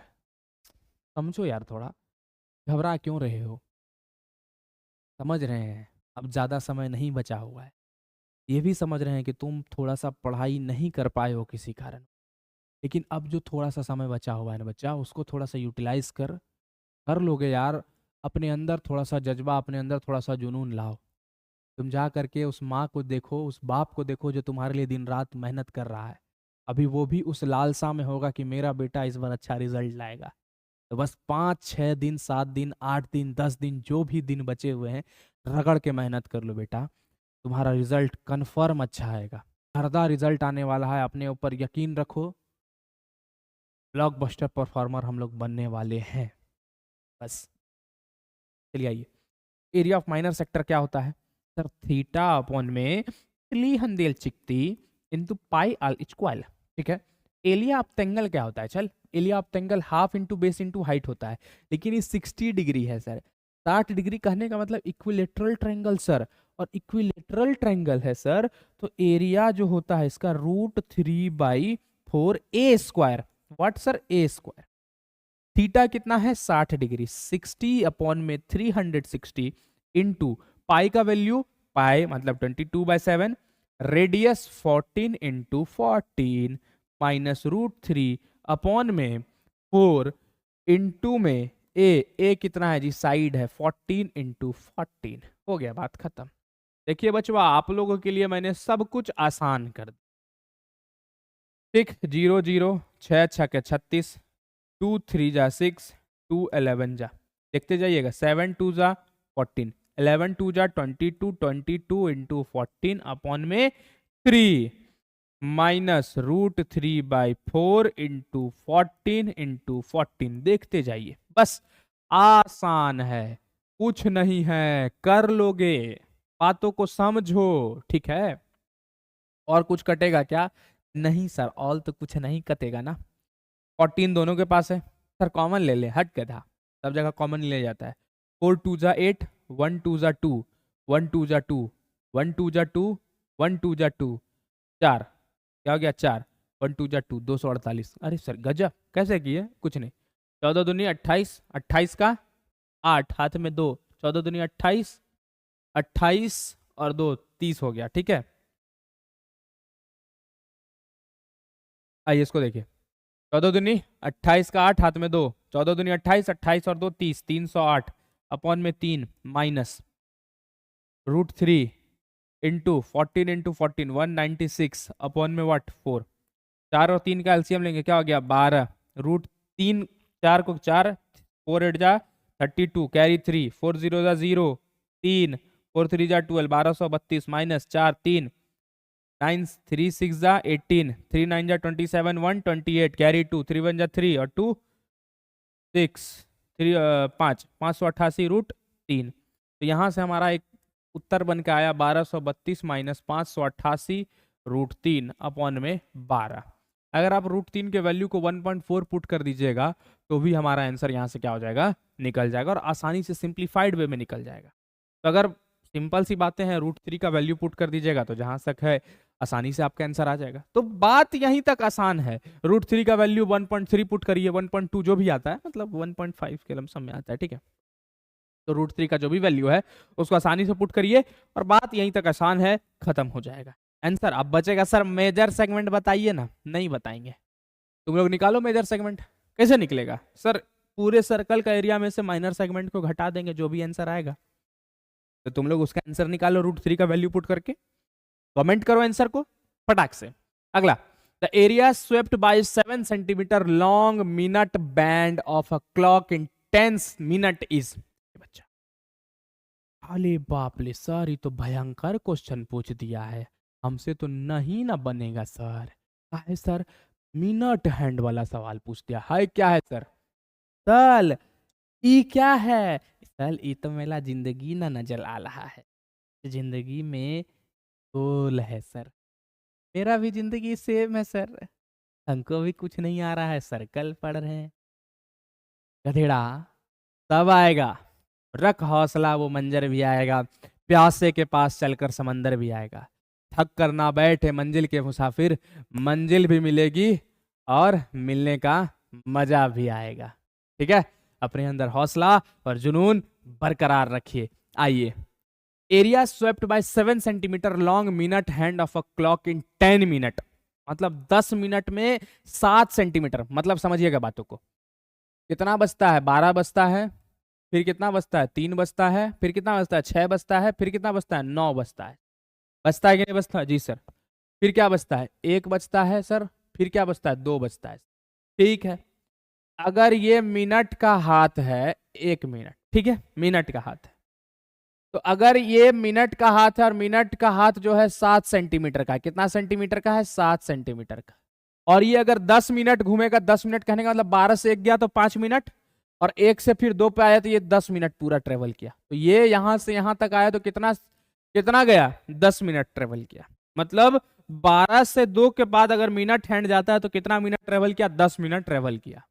समझो यार थोड़ा, घबरा क्यों रहे हो? समझ रहे हैं अब ज़्यादा समय नहीं बचा हुआ है। ये भी समझ रहे हैं कि तुम थोड़ा सा पढ़ाई नहीं कर पाए हो किसी कारण, लेकिन अब जो थोड़ा सा समय बचा हुआ है ना बच्चा, उसको थोड़ा सा यूटिलाइज कर लोगे यार। अपने अंदर थोड़ा सा जज्बा, अपने अंदर थोड़ा सा जुनून लाओ। तुम जा करके उस माँ को देखो, उस बाप को देखो जो तुम्हारे लिए दिन रात मेहनत कर रहा है। अभी वो भी उस लालसा में होगा कि मेरा बेटा इस बार अच्छा रिजल्ट लाएगा। तो बस 5 6 दिन 7 दिन 8 दिन 10 दिन जो भी दिन बचे हुए हैं, रगड़ के मेहनत कर लो बेटा, तुम्हारा रिजल्ट कन्फर्म अच्छा आएगा। शानदार रिजल्ट आने वाला है, अपने ऊपर यकीन रखो। ब्लॉकबस्टर परफॉर्मर हम लोग बनने वाले हैं। बस चलिए आइए, एरिया ऑफ माइनर सेक्टर क्या होता है सर? थीटा अपॉन में 300 चिकती इंटू पाई आल स्क्वायर। ठीक है। एरिया ऑफ ट्रायंगल क्या होता है? चल, area of triangle half into base into height होता है, लेकिन ये 60 डिग्री है सर। 60 डिग्री कहने का मतलब इक्विलेटरल ट्रायंगल सर, और इक्विलेटरल ट्रायंगल है सर, तो एरिया जो होता है इसका √3/4 A square. What sir? A square. Theta कितना है? 60 डिग्री। 60 अपॉन में 360 इंटू पाई का वैल्यू, पाई मतलब 22/7, रेडियस 14 इंटू 14 माइनस √3 अपॉन में 4 इंटू में ए कितना है जी? साइड है, 14 इंटू 14। हो गया, बात खत्म। देखिए बचवा, आप लोगों के लिए मैंने सब कुछ आसान कर दिया। ठीक, 0 0 6 6 के 36, 2 3 जा 6, 2 11 जा, देखते जाइएगा, 7 2 जा 14, 11 2 जा 22, 22 इंटू 14 अपॉन में 3 माइनस √3/4 इंटू 14 इंटू 14। देखते जाइए, बस आसान है, कुछ नहीं है, कर लोगे, बातों को समझो। ठीक है। और कुछ कटेगा क्या? नहीं सर, और तो कुछ नहीं कटेगा ना। 14 दोनों के पास है सर, कॉमन ले ले, हट गधा, सब जगह कॉमन ले जाता है। 4 2 जा 8, 1 2 जा 2, 1 2 जा 2, 1 2 जा 2, 1 2 जा 2, 4, क्या हो गया? 4, 1 2 जा 2, 248। अरे सर गजब, कैसे किए? कुछ नहीं। 14 दूनी 28, 28 का 8, हाथ में 2, 14 दूनी 28, 28 और 2 30 हो गया। ठीक है, आइए इसको देखिए। 14 दूनी 28 का 8, हाथ में 2, 14 दूनी 28, 28 और 2 30, 308 अपॉन में 3 माइनस √3 इंटू 14 इंटू 14, 196 अपॉन में व्हाट? 4। 4 और 3 का एलसीएम लेंगे, क्या हो गया? 12 √3, 4 को 4, 4 8 जा 32, कैरी 3, 4 0 जा 0, 3, 4 3 जा 12, 1232 माइनस 4 3, 9 3 6 जा 18, 3 9 जा 27, 128, कैरी 2, 3 1 जा 3 और 2 6, 3 5, 588 √3। तो यहां से हमारा एक उत्तर बन के आया 1232 माइनस 588 √3 अपॉन में 12। अगर आप √3 के वैल्यू को 1.4 पुट कर दीजिएगा तो भी हमारा आंसर यहाँ से क्या हो जाएगा? निकल जाएगा, और आसानी से सिंप्लीफाइड वे में निकल जाएगा। तो अगर सिंपल सी बातें हैं, √3 का वैल्यू पुट कर दीजिएगा तो जहां तक है आसानी से आपका आंसर आ जाएगा। तो बात यहीं तक आसान है। √3 का वैल्यू 1.3 पुट करिए, 1.2 जो भी आता है, मतलब 1.5 के लमसम में आता है। ठीक है, तो √3 का जो भी वैल्यू है उसको आसानी से पुट करिए, और बात यहीं तक आसान है, खत्म हो जाएगा आंसर। अब बचेगा सर मेजर सेगमेंट, बताइए ना। नहीं बताएंगे, तुम लोग निकालो मेजर सेगमेंट। कैसे निकलेगा सर? पूरे सर्कल का एरिया में से माइनर सेगमेंट को घटा देंगे, जो भी आंसर आएगा। तो तुम लोग उसका आंसर निकालो √3 का वैल्यू पुट करके, कमेंट करो आंसर को फटाक से। अगला, the area swept by 7 centimetre long minute band of a clock in 10 minute is. बच्चा, अरे बाप रे सर, ये तो भयंकर क्वेश्चन पूछ दिया है, हमसे तो नहीं ना बनेगा सर। क्या है सर? मिनट हैंड वाला सवाल पूछ दिया है। क्या है सर? सर ई क्या है सर? ई तो मेरा जिंदगी ना नजर आ रहा है, जिंदगी में गोल है सर। मेरा भी जिंदगी सेम है सर, हमको भी कुछ नहीं आ रहा है, सर्कल पढ़ रहे हैं। गधेड़ा, तब आएगा, रख हौसला, वो मंजर भी आएगा, प्यासे के पास चलकर समंदर भी आएगा। थक कर ना बैठे मंजिल के मुसाफिर, मंजिल भी मिलेगी और मिलने का मजा भी आएगा। ठीक है, अपने अंदर हौसला और जुनून बरकरार रखिए। आइए, area swept by 7 centimetre long minute hand of a clock in 10 minute, मतलब 10 मिनट में 7 सेंटीमीटर, मतलब समझिएगा बातों को। कितना बचता है? 12 बचता है, फिर कितना बचता है, 3 बचता है, फिर कितना बचता है, 6 बचता है, फिर कितना बचता है, 9 बचता है। बचता है कि नहीं बचता जी सर। फिर क्या बचता है, 1 बचता है सर। फिर क्या बचता है, 2 बचता है। ठीक है, अगर ये मिनट का हाथ है, 1 मिनट, ठीक है, मिनट का हाथ है, तो अगर ये मिनट का हाथ है और मिनट का हाथ जो है 7 सेंटीमीटर का है, कितना सेंटीमीटर का है, 7 सेंटीमीटर का, और ये अगर 10 मिनट घूमेगा, 10 मिनट कहने का मतलब 12 से 1 गया तो 5 मिनट, और 1 से फिर 2 पे आया तो ये 10 मिनट पूरा ट्रेवल किया। तो ये यहां से यहां तक आया तो कितना कितना गया, 10 मिनट ट्रेवल किया। मतलब 12 से 2 के बाद अगर मिनट हैंड जाता है तो कितना मिनट ट्रेवल किया, 10 मिनट ट्रेवल किया।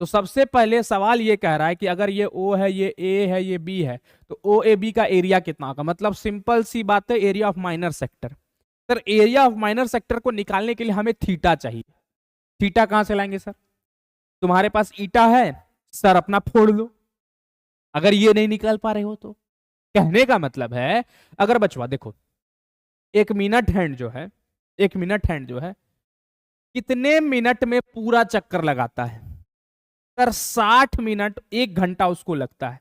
तो सबसे पहले सवाल ये कह रहा है कि अगर ये O है, ये A है, ये B है, तो OAB का एरिया कितना होगा। मतलब सिंपल सी बात है, area of minor sector. Sir area of minor sector को निकालने के लिए हमें थीटा चाहिए। थीटा कहां से लाएंगे सर, तुम्हारे पास ईटा है सर, अपना फोड़ लो, अगर ये नहीं निकाल पा रहे हो तो। कहने का मतलब है, अगर बचवा देखो, एक मिनट हैंड जो है, एक मिनट हैंड जो है कितने मिनट में पूरा चक्कर लगाता है सर, 60 मिनट, 1 घंटा उसको लगता है।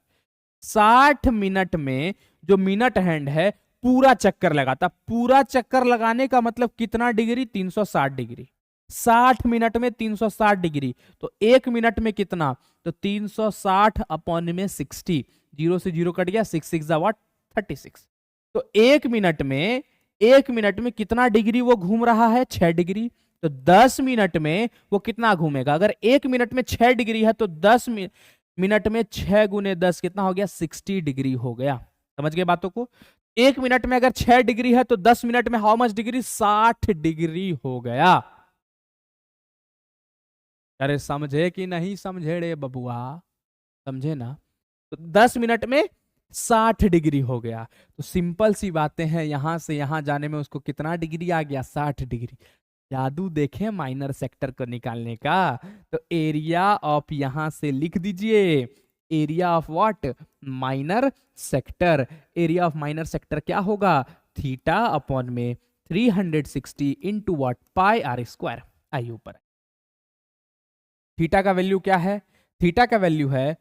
60 मिनट में जो मिनट हैंड है पूरा चक्कर लगाता। पूरा चक्कर लगाने का मतलब कितना डिग्री, 360 डिग्री। 60 मिनट में 360 डिग्री, तो 1 मिनट में कितना, तो 360 अपॉन में 60, 0 से 0 कट गया, 6 6 व्हाट, 36। तो 1 मिनट में, 1 मिनट में कितना डिग्री वो घूम रहा है, 6 डिग्री। तो 10 मिनट में वो कितना घूमेगा, अगर 1 मिनट में 6 डिग्री है तो 10 मिनट में 6 गुने 10 कितना हो गया, 60 डिग्री हो गया। समझ गए बातों को। 1 मिनट में अगर 6 डिग्री है तो 10 मिनट में हाउ मच डिग्री, 60 डिग्री हो गया। अरे समझे कि नहीं समझे रे बबुआ, समझे ना। तो 10 मिनट में 60 डिग्री हो गया। तो सिंपल सी बातें हैं, यहां से यहां जाने में उसको कितना डिग्री आ गया, 60 डिग्री। जादू देखें माइनर सेक्टर को निकालने का। तो एरिया ऑफ, यहां से लिख दीजिए, area of what, minor sector. Area of minor sector क्या होगा, थीटा अपॉन में 360 into what, pi are square. आइए ऊपर, थीटा का वैल्यू क्या है, थीटा का वैल्यू है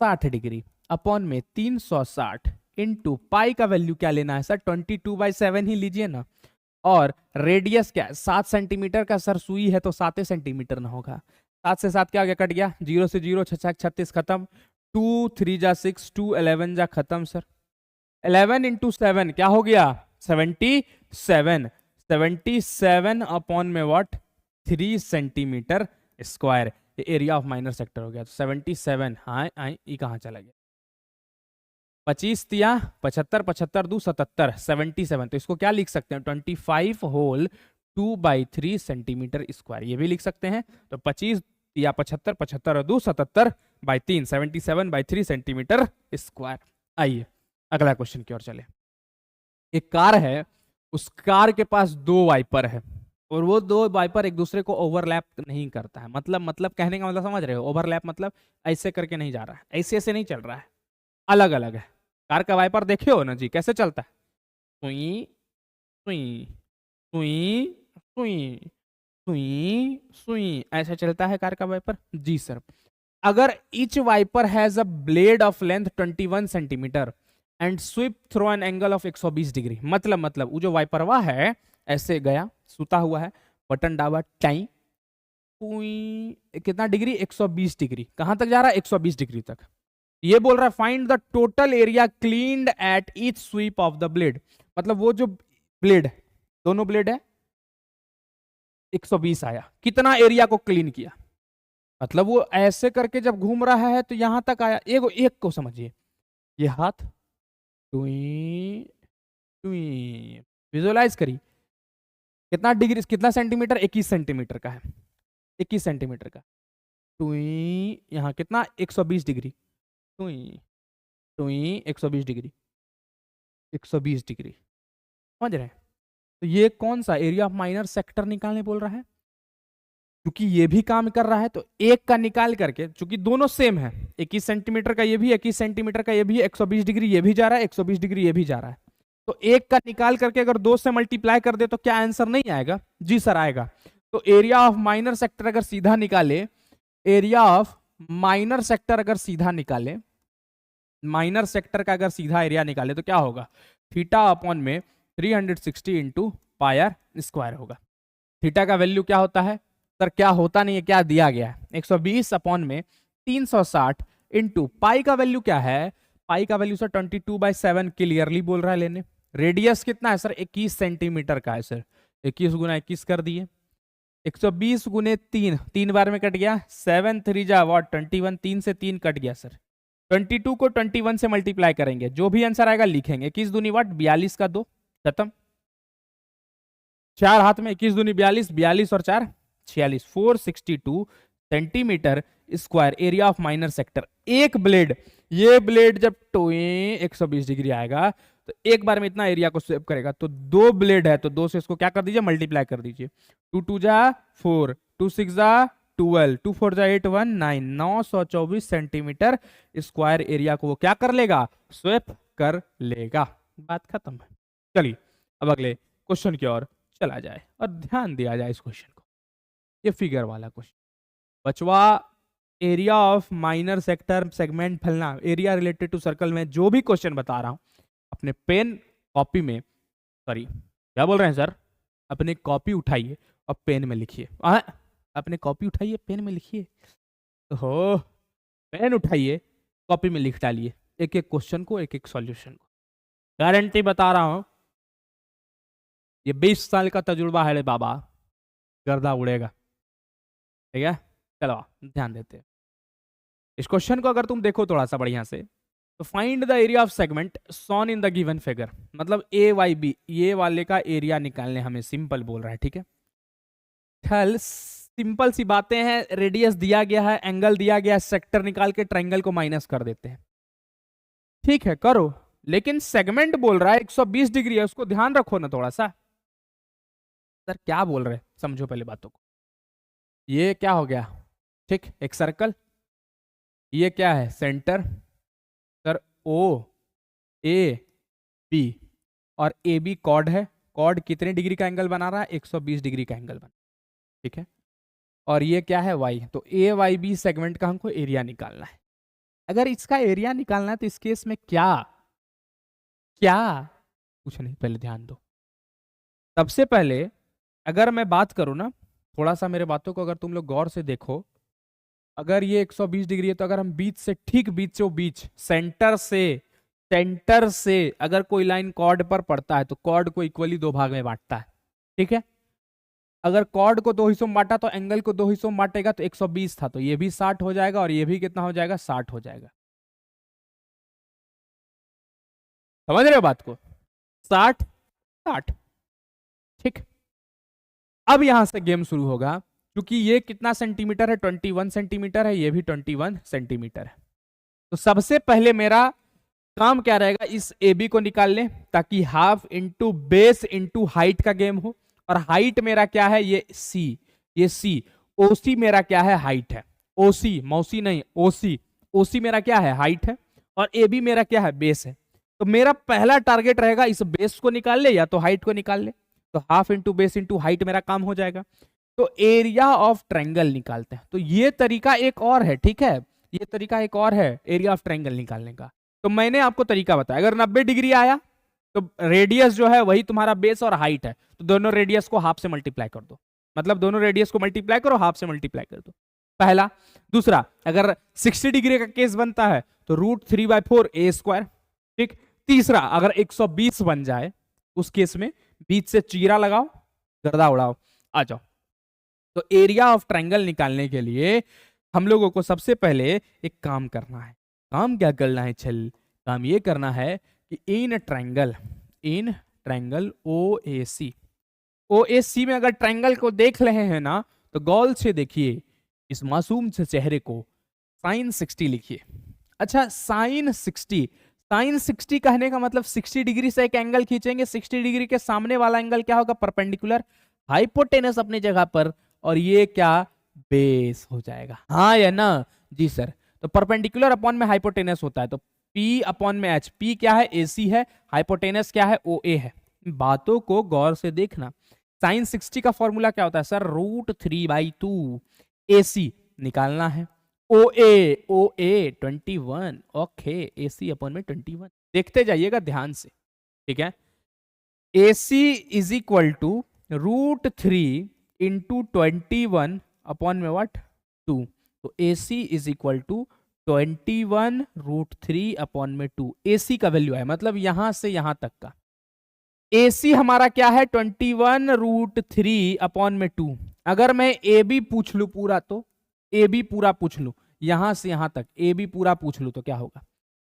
60 डिग्री अपॉन में 360 इंटू पाई का वैल्यू क्या लेना है सर, 22/7 ही लीजिए ना। और रेडियस क्या है, 7 सेंटीमीटर का सर सुई है तो 7 सेंटीमीटर ना होगा। 7 से 7 क्या हो गया, कट गया, 0 से 0, 6 36 खत्म, 2 3 जा 6, 2 11 जा खत्म सर। 11 इंटू 7 क्या हो गया, 77। 77 अपॉन में what, 3 centimetre square. Area of minor sector हो गया। तो 77, हाँ आई ये कहाँ चला गया, 25 तिया 75, 75 दू 77, 77। तो इसको क्या लिख सकते हैं, 25 होल 2/3 सेंटीमीटर स्क्वायर, ये भी लिख सकते हैं। तो 25 या 75, 75 और 2 77/3, 77/3 सेंटीमीटर स्क्वायर। आइए अगला क्वेश्चन की ओर चले। एक कार है, उस कार के पास 2 वाइपर है और वो 2 वाइपर एक दूसरे को ओवरलैप नहीं करता है। मतलब कहने का मतलब समझ रहे हो, ओवरलैप मतलब ऐसे करके नहीं जा रहा है, ऐसे ऐसे नहीं चल रहा है, अलग अलग है। कार का वाइपर देखे हो ना जी, कैसे चलता है, सुई सुई सुई सुई सुई सुई, ऐसे चलता है कार का वाइपर जी सर। अगर each wiper has a blade of length 21 centimetre and sweep through an angle of 120 degree. मतलब वो जो वाइपरवा है ऐसे गया, सुता हुआ है, बटन दाबा, टाई, कितना डिग्री, 120 डिग्री। कहां तक जा रहा है, 120 डिग्री तक। ये बोल रहा है find the total area cleaned at each sweep of the blade. मतलब वो जो ब्लेड, दोनों ब्लेड है, 120 आया, कितना एरिया को क्लीन किया। मतलब वो ऐसे करके जब घूम रहा है तो यहां तक आया। एक को समझिए, ये हाथ, टुई टुई, विजुअलाइज करिए, कितना डिग्री, कितना सेंटीमीटर, 21 सेंटीमीटर का है, 21 सेंटीमीटर का। टुई यहाँ कितना, 120 डिग्री, टुई टुई 120 डिग्री, 120 डिग्री, समझ रहे हैं। तो ये कौन सा एरिया ऑफ माइनर सेक्टर निकालने बोल रहा है, क्योंकि ये भी काम कर रहा है तो एक का निकाल करके, क्योंकि दोनों सेम है, 21 सेंटीमीटर का ये भी, 21 सेंटीमीटर का ये भी, 120 डिग्री ये भी जा रहा है, 120 डिग्री ये भी जा रहा है। तो एक का निकाल करके अगर 2 से मल्टीप्लाई कर दे तो क्या आंसर नहीं आएगा, जी सर आएगा। तो एरिया ऑफ माइनर सेक्टर अगर सीधा निकाले, एरिया ऑफ माइनर सेक्टर अगर सीधा निकाले, माइनर सेक्टर का अगर सीधा एरिया निकाले तो क्या होगा, थीटा अपॉन में 360 इंटू पाई आर स्क्वायर होगा। थीटा का वैल्यू क्या होता है सर, क्या होता नहीं है, क्या दिया गया है, 120 अपॉन में 360 इंटू पाई का वैल्यू क्या है, पाई का वैल्यू सर 22/7 क्लियरली बोल रहा है लेने। रेडियस कितना है सर, 21 सेंटीमीटर का है सर, 21 गुना 21 कर दिए, 120 गुने 3, 3 बार में कट गया, 7 3 जा वॉट 21, 3 से 3 कट गया सर, 22 को 21 से मल्टीप्लाई करेंगे, जो भी आंसर आएगा लिखेंगे, 21 दूनी वाट 42 का 2, खत्म। 4 हाथ में 21 दूनी 42, 42 और 4 46, 462 centimetre square area of minor sector. एक ब्लेड, ये ब्लेड जब टोए 120 डिग्री आएगा तो एक बार में इतना एरिया को स्वेप करेगा, तो 2 ब्लेड है तो 2 से इसको क्या कर दीजिए, मल्टीप्लाई कर दीजिए, 2 2 जा 4, 2 6 जा 12, 2 4 जा 8 1 9, 924 सेंटीमीटर स्क्वायर एरिया को वो क्या कर लेगा, स्वेप कर लेगा। बात खत्म है। चलिए अब अगले क्वेश्चन की ओर चला जाए और ध्यान दिया जाए इस क्वेश्चन को, ये फिगर वाला क्वेश्चन। बचवा area of minor sector segment फलना, एरिया रिलेटेड टू सर्कल में जो भी क्वेश्चन बता रहा हूं अपने पेन कॉपी में, सॉरी क्या बोल रहे हैं सर, अपने कॉपी उठाइए और पेन में लिखिए, अपने कॉपी उठाइए पेन में लिखिए, हो पेन उठाइए कॉपी में लिख डालिए, एक एक क्वेश्चन को एक एक सॉल्यूशन को, गारंटी बता रहा हूं, ये 20 साल का तजुर्बा है रे बाबा, गर्दा उड़ेगा। ठीक है, चलो ध्यान देते हैं इस क्वेश्चन को। अगर तुम देखो थोड़ा सा बढ़िया से, तो find the area of segment son in the given figure, मतलब ए वाई बी, ये वाले का एरिया निकालने हमें सिंपल बोल रहा है। ठीक है, खैर सिंपल सी बातें हैं, रेडियस दिया गया है, एंगल दिया गया है, सेक्टर निकाल के ट्रायंगल को माइनस कर देते हैं। ठीक है करो, लेकिन सेगमेंट बोल रहा है 120 डिग्री है, उसको ध्यान रखो ना थोड़ा सा। सर क्या बोल रहे हैं, समझो पहले बातों को। ये क्या हो गया, ठीक एक सर्कल, ये क्या है centre, sir O A B, और ए बी कॉर्ड है, कॉर्ड कितने डिग्री का एंगल बना रहा है, 120 डिग्री का एंगल बना, ठीक है। और ये क्या है वाई, तो ए वाई बी सेगमेंट का हमको एरिया निकालना है। अगर इसका एरिया निकालना है तो इस केस में क्या क्या कुछ नहीं, पहले ध्यान दो। सबसे पहले अगर मैं बात करूं ना, थोड़ा सा मेरे बातों को अगर तुम लोग गौर से देखो, अगर ये 120 डिग्री है तो अगर हम बीच से, ठीक बीच से बीच सेंटर से अगर कोई लाइन कॉर्ड पर पड़ता है तो कॉर्ड को इक्वली 2 भाग में बांटता है। ठीक है, अगर कॉर्ड को 2 हिस्सों में बांटा तो एंगल को 2 हिस्सों में बांटेगा, तो 120 था तो ये भी 60 हो जाएगा, और ये भी कितना हो जाएगा, 60 हो जाएगा। समझ रहे हो बात को, 60 60। ठीक, अब यहां से गेम शुरू होगा, क्योंकि ये कितना सेंटीमीटर है, 21 सेंटीमीटर है, ये भी 21 सेंटीमीटर है। तो सबसे पहले मेरा काम क्या रहेगा, इस ए बी को निकाल लें, ताकि half into base into height का गेम हो। और हाइट मेरा क्या है, ये सी, ये सी, ओसी मेरा क्या है, हाइट है, ओसी मौसी नहीं, ओसी, ओसी मेरा क्या है, हाइट है, और ए बी मेरा क्या है, बेस है। तो मेरा पहला टारगेट रहेगा इस बेस को निकाल ले या तो हाइट को निकाल ले, तो half into base into height मेरा काम हो जाएगा। तो एरिया ऑफ ट्रायंगल निकालते हैं, तो ये तरीका एक और है। ठीक है, ये तरीका एक और है एरिया ऑफ ट्रायंगल निकालने का। तो मैंने आपको तरीका बताया, अगर 90 डिग्री आया तो रेडियस जो है वही तुम्हारा बेस और हाइट है, तो दोनों रेडियस को हाफ से मल्टीप्लाई कर दो, मतलब दोनों रेडियस को मल्टीप्लाई करो, हाफ से मल्टीप्लाई कर दो, पहला। दूसरा, अगर 60 डिग्री का केस बनता है तो √3/4 ए स्क्वायर। ठीक, तीसरा, अगर 120 बन जाए उस केस में बीच से चीरा लगाओ, गर्दा उड़ाओ, आ जाओ। तो एरिया ऑफ ट्रायंगल निकालने के लिए हम लोगों को सबसे पहले एक काम करना है। काम क्या करना है, चल काम ये करना है कि इन ट्रायंगल ओ ए सी में अगर ट्रायंगल को देख रहे हैं ना, तो गौर से देखिए, इस मासूम से चेहरे को sin 60 लिखिए। अच्छा, sin 60 कहने का मतलब 60 डिग्री से एक एंगल खींचेंगे, 60 डिग्री के सामने वाला एंगल क्या होगा, परपेंडिकुलर, हाइपोटेनस अपनी जगह पर, और ये क्या, बेस हो जाएगा। हाँ या ना जी सर, तो परपेंडिकुलर अपॉन में हाइपोटेनस होता है, तो P अपॉन में H, P क्या है, AC है, हाइपोटेनस क्या है, OA है। बातों को गौर से देखना। sin 60 का फॉर्मूला क्या होता है सर, √3/2 AC निकालना है, O A 21, okay, AC upon में 21, देखते जाइएगा ध्यान से, ठीक है। AC is equal to √3 into 21 upon में व्हाट 2, तो AC is equal to 21 √3 upon में 2, AC का वैल्यू है, मतलब यहां से यहां तक का AC हमारा क्या है 21 √3 अपॉन में 2। अगर मैं AB पूछ लू पूरा, तो AB पूरा पूछ लू, यहां से यहां तक AB पूरा पूछ लू, तो क्या होगा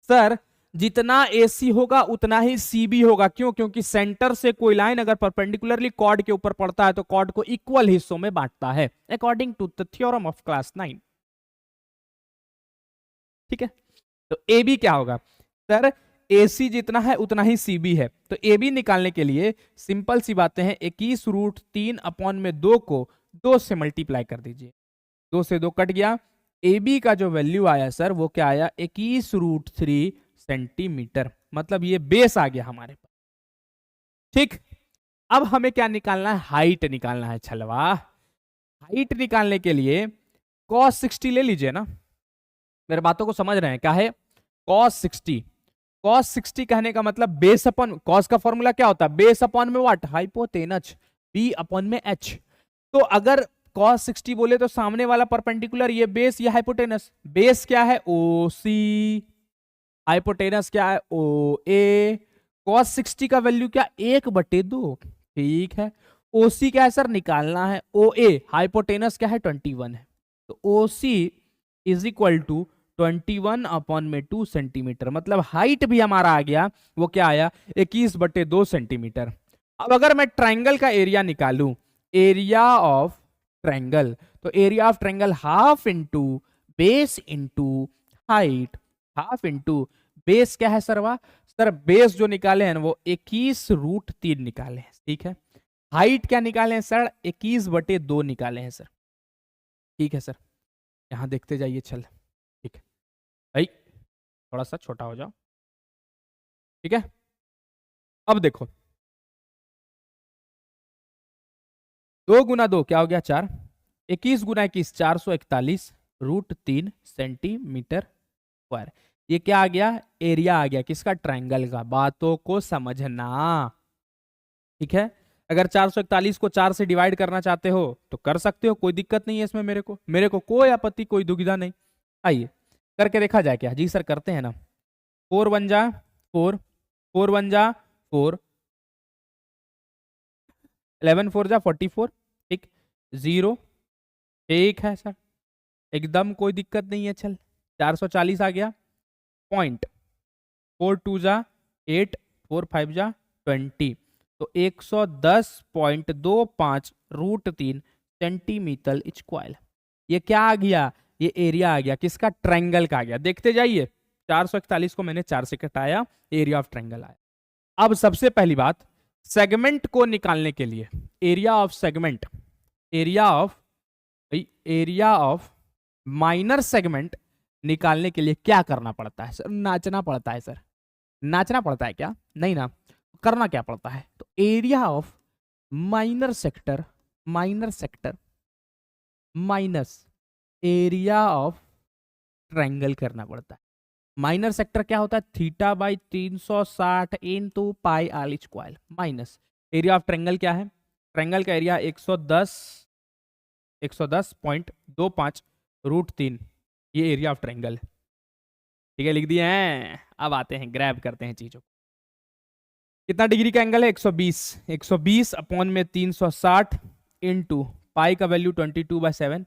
सर, जितना AC होगा उतना ही CB होगा। क्यों? क्योंकि सेंटर से कोई लाइन अगर परपेंडिकुलरली कॉर्ड के ऊपर पड़ता है तो कॉर्ड को इक्वल हिस्सों में बांटता है, according to the theorem of class 9, ठीक है। तो AB क्या होगा सर, AC जितना है उतना ही CB है, तो AB निकालने के लिए सिंपल सी बातें हैं, 21 √3 अपॉन में 2 को 2 से मल्टीप्लाई कर दीजिए, 2 से 2 कट गया, AB का जो वैल्यू आया सर वो क्या आया 21 √3 सेंटीमीटर, मतलब ये बेस आ गया हमारे पास, ठीक। अब हमें क्या निकालना है, हाइट निकालना है छलवा। हाइट निकालने के लिए cos 60 ले लीजिए ना, मेरे बातों को समझ रहे हैं, क्या है cos 60 कहने का मतलब बेस अपॉन, cos का फॉर्मूला क्या होता है, बेस अपॉन में व्हाट हाइपोटेनस, b अपॉन में h। तो अगर cos 60 बोले तो सामने वाला परपेंडिकुलर, ये बेस, ये हाइपोटेनस, बेस क्या है OC, हाइपोटेनस क्या है OA, cos 60 का वैल्यू क्या 1/2, ठीक है। OC क्या है सर, निकालना है, OA हाइपोटेनस क्या है 21 है, तो OC is equal to 21 upon में 2 सेंटीमीटर, मतलब हाइट भी हमारा आ गया, वो क्या आया 21/2 सेंटीमीटर। अब अगर मैं ट्राइंगल का एरिया निकालूं, एरिया ऑफ ट्राइंगल, तो area of triangle half into base into height, half into base क्या है सर, वाह सर बेस जो निकाले हैं वो 21 √3 निकाले हैं, ठीक है। हाइट क्या निकाले हैं सर, 21/2 निकाले हैं सर, ठीक है सर। यहां देखते जाइए, चल ठीक है भाई, थोड़ा सा छोटा हो जाओ, ठीक है। अब देखो 2 गुना 2 क्या हो गया 4, 21 गुना 21 441 √3 सेंटीमीटर स्क्वायर, ये क्या आ गया, एरिया आ गया किसका, ट्रायंगल का। बातों को समझना, ठीक है। अगर 441 को 4 से डिवाइड करना चाहते हो तो कर सकते हो, कोई दिक्कत नहीं है इसमें, मेरे को कोई आपत्ति, कोई दुविधा नहीं। आइए करके देखा जाए क्या, जी सर करते हैं ना। 4 1 जा 4, 4 1 जा 4, 11 4 जा 44, ठीक, 0, ठीक है सर, एकदम कोई दिक्कत नहीं है। चल 440 आ गया, पॉइंट 4 2 जा 8, 4 5 जा 20, तो 110.25 √3 सेंटीमीटर स्क्वायर। ये क्या आ गया, ये एरिया आ गया किसका, ट्रायंगल का आ गया। देखते जाइए 441 को मैंने 4 से घटाया, एरिया ऑफ ट्रायंगल आया। अब सबसे पहली बात, सेगमेंट को निकालने के लिए area of segment, area of minor segment निकालने के लिए क्या करना पड़ता है सर, नाचना पड़ता है सर, नाचना पड़ता है क्या, नहीं ना, करना क्या पड़ता है, तो area of minor sector minus area of triangle करना पड़ता है। माइनर सेक्टर क्या होता है, θ/360 into pi r square, minus area of triangle क्या है, ट्रायंगल का एरिया 110.25 √3, ये एरिया ऑफ ट्रायंगल, ठीक है, लिख दिए हैं। अब आते हैं, ग्रैब करते हैं चीजों को। कितना डिग्री का एंगल है, 120 अपॉन में 360 इंटू पाई का वैल्यू 22/7,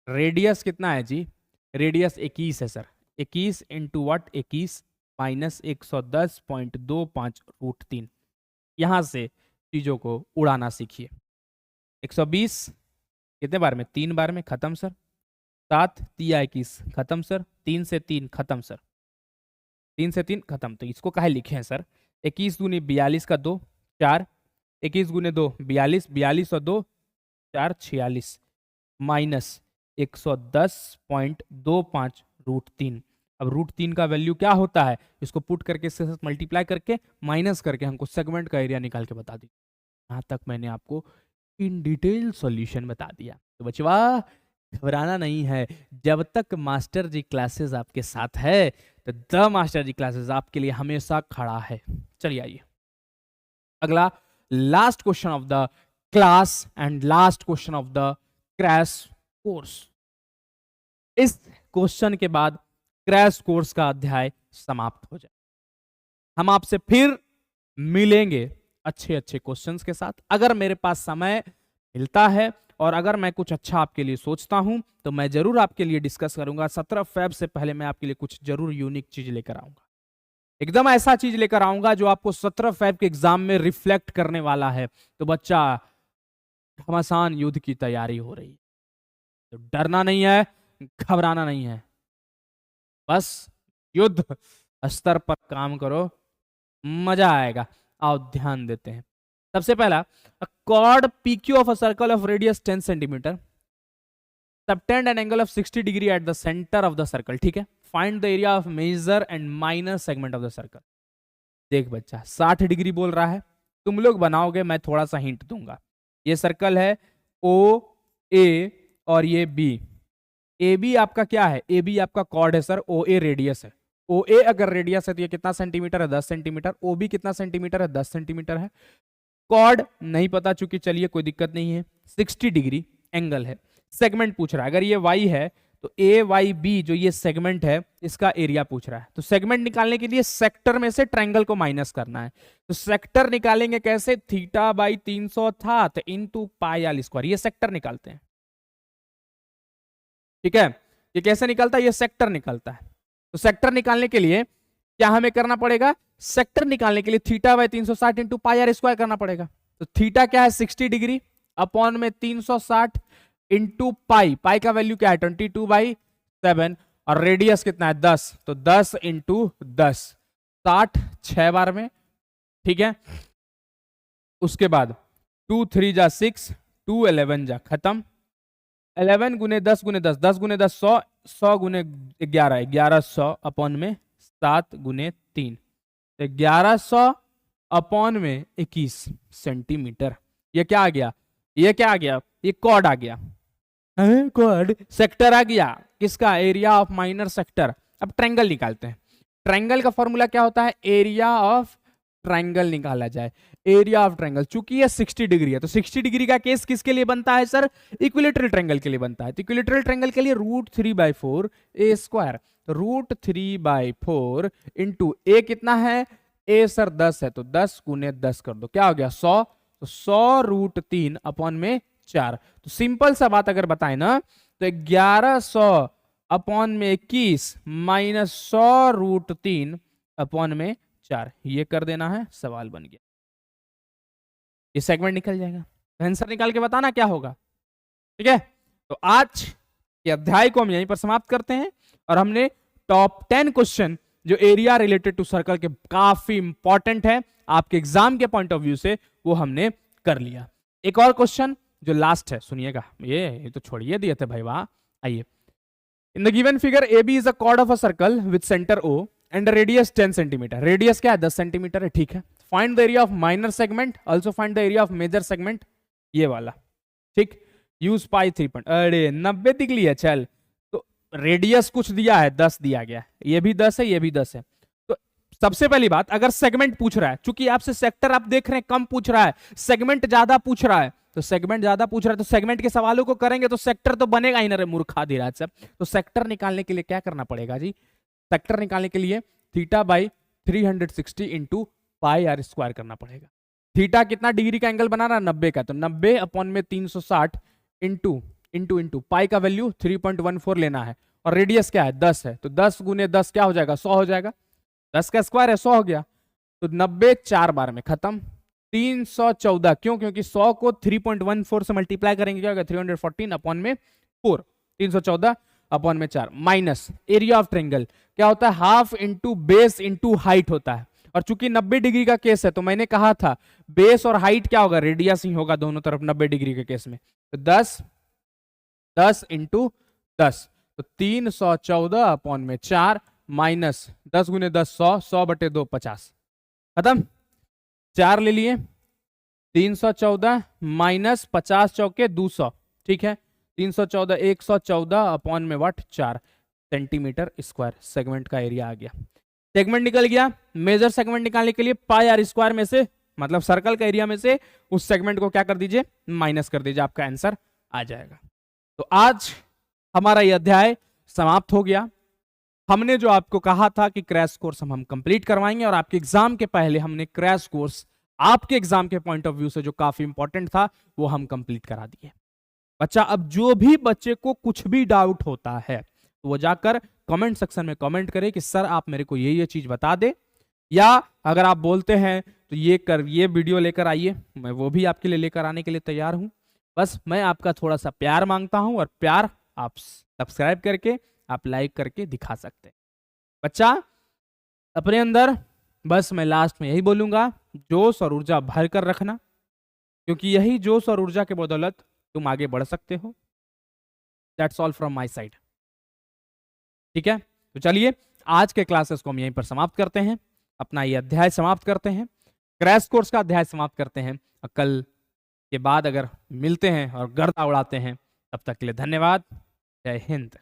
रेडियस कितना है जी, रेडियस 21 है सर, 21 इंटू वाट 21 माइनस 110.25 √3। यहां से चीजों को उड़ाना सीखिए। 120 कितने बार में, 3 बार में, खत्म सर। 7 तिया 21 खत्म सर, 3 से 3 खत्म सर, 3 से 3 खत्म। तो इसको काहे लिखे हैं सर, 21 दूनी 42 का 2 4, 21 गुने 2 42, 42 और 2 4 46 माइनस 110.25 √3। अब √3 का वैल्यू क्या होता है, इसको पुट करके इसके साथ मल्टीप्लाई करके माइनस करके हमको सेगमेंट का एरिया निकाल के बता दी। यहाँ तक मैंने आपको इन डिटेल सॉल्यूशन बता दिया। तो बचवा घबराना नहीं है। जब तक मास्टर जी क्लासेस आपके साथ है तो द मास्टर जी क्लासेस आपके लिए हमेशा खड़ा है। चलिए आइए अगला, last question of the class and last question of the crash course. इस क्वेश्चन के बाद क्रैश कोर्स का अध्याय समाप्त हो जाए। हम आपसे फिर मिलेंगे अच्छे अच्छे क्वेश्चंस के साथ। अगर मेरे पास समय मिलता है और अगर मैं कुछ अच्छा आपके लिए सोचता हूं तो मैं जरूर आपके लिए डिस्कस करूंगा। 17 फेब से पहले मैं आपके लिए कुछ जरूर यूनिक चीज लेकर आऊंगा, एकदम ऐसा चीज लेकर आऊंगा जो आपको 17 फेब के एग्जाम में रिफ्लेक्ट करने वाला है। तो बच्चा, घमासान युद्ध की तैयारी हो रही है, तो डरना नहीं है, घबराना नहीं है, बस युद्ध स्तर पर काम करो, मजा आएगा। आओ ध्यान देते हैं। सबसे पहला, chord PQ of a circle of radius 10 centimetre subtend an angle of 60 degree at the centre of the circle. ठीक है, find the area of major and minor segment of the circle. देख बच्चा, 60 डिग्री बोल रहा है, तुम लोग बनाओगे, मैं थोड़ा सा हिंट दूंगा। ये सर्कल है ओ ए और ये बी। ए बी आपका क्या है? ए बी आपका कॉर्ड है सर, ओ ए रेडियस है। ओ ए अगर रेडियस है तो ये कितना सेंटीमीटर है? 10 सेंटीमीटर। ओ बी कितना सेंटीमीटर है? 10 सेंटीमीटर है। कॉर्ड नहीं पता, चूंकि चलिए कोई दिक्कत नहीं है। 60 डिग्री एंगल है। सेगमेंट पूछ रहा है, अगर ये वाई है तो ए वाई बी जो ये सेगमेंट है इसका एरिया पूछ रहा है। तो सेगमेंट निकालने के लिए सेक्टर में से ट्रायंगल को माइनस करना है। तो सेक्टर निकालेंगे कैसे? थीटा बाई 300 था तो इंटू पाई आल स्क्वायर, ये सेक्टर निकालते हैं। ठीक है, ये कैसे निकलता है? ये सेक्टर निकलता है। तो सेक्टर निकालने के लिए क्या हमें करना पड़ेगा? सेक्टर निकालने के लिए theta by 360 into pi are square करना पड़ेगा। तो थीटा क्या है? 60 डिग्री अपॉन में 360 इंटू पाई, पाई का वैल्यू क्या है? 22/7 और रेडियस कितना है? 10, तो 10 इंटू 10, 60 6 बार में। ठीक है, उसके बाद 2 3 जा 6, 2 11 जा खत्म। 11 गुने 10 गुने 10, 10 गुने 10 100, 100 गुने 11, 1100 अपॉन में 7 गुने 3, तो 1100 अपॉन में 21 सेंटीमीटर। ये क्या आ गया? ये क्या आ गया? ये कॉर्ड आ गया। कॉर्ड सेक्टर आ गया किसका? Area of minor sector. अब ट्रायंगल निकालते हैं। ट्रायंगल का फॉर्मूला क्या होता है? एरिया ऑफ ट्रायंगल निकाला जाए। एरिया ऑफ ट्रायंगल, चूंकि ये 60 डिग्री है तो 60 डिग्री का केस किसके लिए बनता है सर? इक्विलेटरल ट्रायंगल के लिए बनता है। तो इक्विलेटरल ट्रायंगल के लिए √3/4 ए स्क्वायर, √3/4 इंटू ए कितना है? ए सर 10 है, तो 10 गुने 10 कर दो, क्या हो गया? 100, तो 100√3 अपॉन में 4। तो सिंपल सा बात अगर बताए ना तो 1100 अपॉन में 21 माइनस 100√3 अपॉन में 4, ये कर देना है, सवाल बन गया। ये सेगमेंट निकल जाएगा। आंसर निकाल के बताना क्या होगा। ठीक है, तो आज के अध्याय को हम यहीं पर समाप्त करते हैं और हमने टॉप 10 क्वेश्चन जो एरिया रिलेटेड टू सर्कल के काफी इंपॉर्टेंट है आपके एग्जाम के पॉइंट ऑफ व्यू से, वो हमने कर लिया। एक और क्वेश्चन जो लास्ट है, सुनिएगा, ये तो छोड़िए दिए थे भाई, वाह। आइए, in the given figure A B is a chord of a circle with centre O and radius 10 centimetre. Radius क्या है? 10 सेंटीमीटर है। ठीक है, find the area of minor segment, also find the area of major segment, ये वाला। ठीक, use पाई 3 point, अरे 90 दिख लिया। चल, तो रेडियस कुछ दिया है, 10 दिया गया, ये भी 10 है, ये भी 10 है। तो सबसे पहली बात, अगर सेगमेंट पूछ रहा है, चूंकि आपसे सेक्टर आप देख रहे हैं कम पूछ रहा है, सेगमेंट ज्यादा पूछ रहा है, तो सेगमेंट ज्यादा पूछ रहा है तो सेगमेंट के सवालों को करेंगे तो सेक्टर तो बनेगा ही ना रे मूर्खा धीराज सब। तो सेक्टर निकालने के लिए क्या करना पड़ेगा जी? सेक्टर निकालने के लिए theta by 360 into pi are square करना पड़ेगा। थीटा कितना डिग्री का एंगल बना रहा है? 90 का, तो 90 अपॉन में 360 इंटू इंटू इंटू पाई का वैल्यू 3.14 लेना है और रेडियस क्या है? 10 है, तो 10 गुने 10 क्या हो जाएगा? 100 हो जाएगा। 10 का स्क्वायर है, 100 हो गया। तो 90 4 बार में खत्म। 314, क्यों? क्योंकि 100 को 3.14 से मल्टीप्लाई करेंगे, क्या होगा? 314 अपॉन में 4, 314 अपॉन में 4 माइनस एरिया ऑफ ट्रायंगल क्या होता है? Half into base into height होता है। और चूंकि 90 डिग्री का केस है तो मैंने कहा था बेस और हाइट क्या होगा? रेडियस ही होगा दोनों तरफ 90 डिग्री के केस में। तो 10 इंटू 10, तो 314 अपॉन में 4 माइनस 10 गुने 10 100, 100 बटे 2 50, खत्म। 4 ले लिए, 314 माइनस 50 चौके 200, ठीक है, 314 114 अपॉन में वाट 4 सेंटीमीटर स्क्वायर सेगमेंट का एरिया आ गया। सेगमेंट निकल गया। मेजर सेगमेंट निकालने के लिए पाई आर स्क्वायर में से, मतलब सर्कल का एरिया में से उस सेगमेंट को क्या कर दीजिए, माइनस कर दीजिए, आपका आंसर आ जाएगा। तो आज हमारा यह अध्याय समाप्त हो गया। हमने जो आपको कहा था कि क्रैश कोर्स हम कंप्लीट करवाएंगे, और आपके एग्जाम के पहले हमने क्रैश कोर्स आपके एग्जाम के पॉइंट ऑफ व्यू से जो काफी इंपॉर्टेंट था वो हम कंप्लीट करा दिए। बच्चा, अब जो भी बच्चे को कुछ भी डाउट होता है तो वो जाकर कमेंट सेक्शन में कमेंट करे कि सर आप मेरे को ये चीज बता दे, या अगर आप बोलते हैं तो ये वीडियो लेकर आइए, मैं वो भी आपके लिए लेकर आने के लिए तैयार हूं। बस मैं आपका थोड़ा सा प्यार मांगता हूं, और प्यार आप सब्सक्राइब करके, आप लाइक करके दिखा सकते हैं। बच्चा, अपने अंदर बस मैं लास्ट में यही बोलूंगा, जोश और ऊर्जा भर कर रखना, क्योंकि यही जोश और ऊर्जा के बदौलत तुम आगे बढ़ सकते हो। That's all from my side. ठीक है, तो चलिए आज के क्लासेस को हम यहीं पर समाप्त करते हैं, अपना ये अध्याय समाप्त करते हैं, क्रैश कोर्स का अध्याय समाप्त करते हैं। कल के बाद अगर मिलते हैं और गर्दा उड़ाते हैं, तब तक के लिए धन्यवाद। जय हिंद।